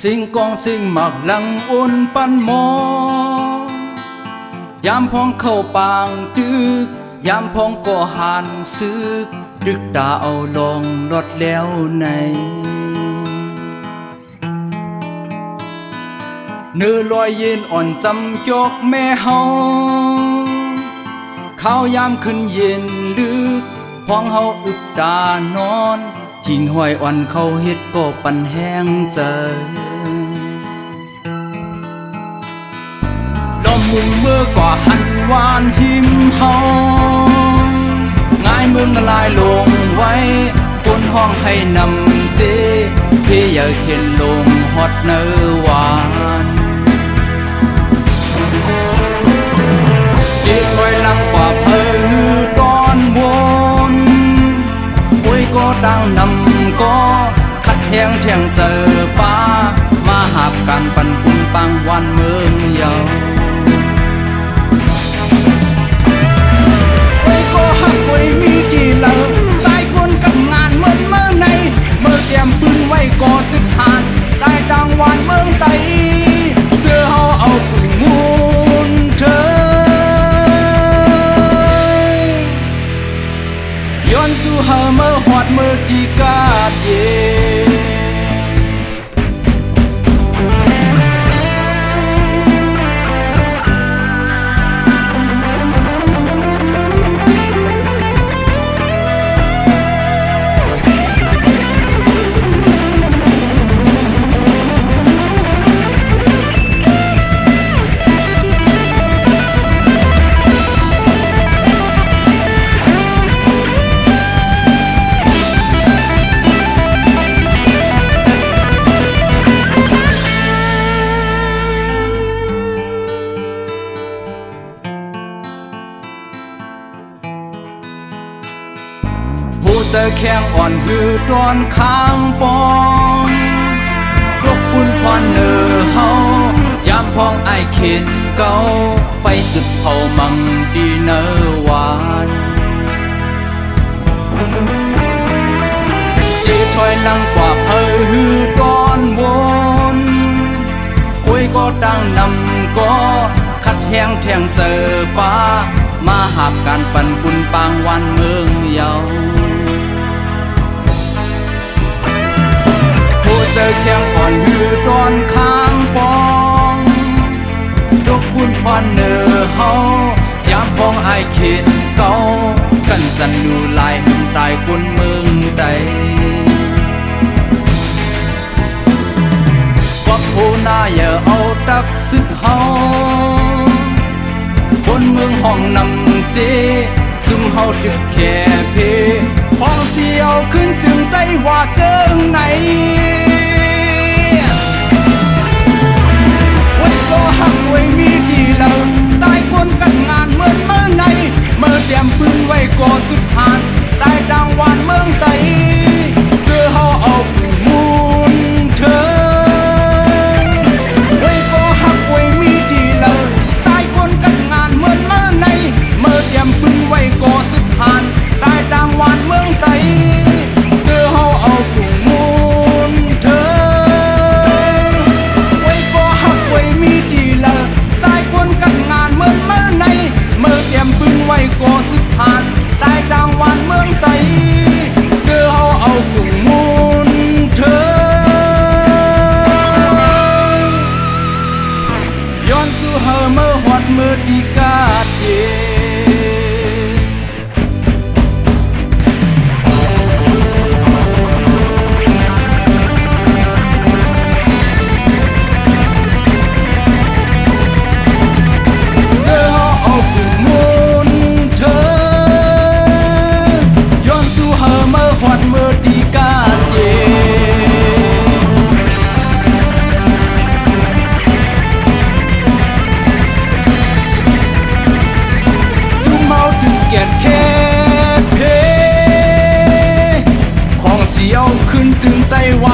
สิ่งกองสิ่งหมักหลังอุ่นปันหมอยามพองเข้าปางตึกยามพองก็หันซึกดึกตาเอาลงรถแล้วในเนื้อลอยเย็นอ่อนจำจอกแม่เฮาข้าวยามขึ้นเย็นลึกพองเฮาอึบตานอนหิ่งห้อยอ่อนเขาเฮ็ดก็ปันแห้งใจลมมุงเมื่อกว่าหันวานหิมเฮาง่ายเมืองลายลงไว้บนห้องให้นำเจพี่อย่าเข็นลงฮอดเนื้อหวานที่ถอยหลังกว่าเพอตอนวนโอ้ยก็ดังนำก็คัดแหงเที่ยงเจอป้ามาหาบกันปันปุ่นปังวันเมืองเยาโอ้ยก็หักโอ้ยมีกี่เหล่าใจคนกับงานเมื่อในเมื่อเตรียมปืนไว้ก่อศึกหานได้ดังวันเมืองไตเจอเฮาเอาปืนมูลเธอย้อนสู่เฮาเมื่อหอดเมื่อที่กาดเย็นเจอแข้งอ่อนหือดอนข้างปองรบปุ่นพรเนอเฮายามพองไอเข็นเก่าไฟจุดเผามังดีเนอหวานดีถอยหลังกว่าเพอหือดอนวนโอ้ยก็ดังนำก็คัดแหงแทงเจอป้ามาหาบการปั่นปุ่นปางวันเมืองเยาเจอแข้งอ่อนหือดอนข้างปองดกบุญพรเนอเฮายามพองไอเข็นเก่ากันจันดูลายหึมตายคนเมืองใดวักโหน้าอย่าเอาตักซึกเฮาคนเมืองห้องนำเจจุ่มเฮาดึกแค่เพห้องเสียวขึ้นจึงได้ว่าเจิงไหนก็หักไว้มีดีเหล่าตายคนกันงานเมื่อในเมื่อเตรียมปืนไว้ก่อศึกหานได้ดังวานเมืองไตเจอเฮาเอาผู้มูลเธอไว้ก็หักไว้มีดีเหล่าตายคนกันงานเมื่อในเมื่อเตรียมปืนไว้ก่อศึกหานได้ดังวานเมืองไตเจอเฮาเอาผู้มูลเธอปืนไว้ก่อศึกหานได้ดังวันเมืองไตเจอเฮาเอาผู้มูลเธอย้อนสู่เฮาเมื่อหอดเมื่อที่กาดเย็นเจอเฮาเอาผู้มูลเธอ ไต้หวัน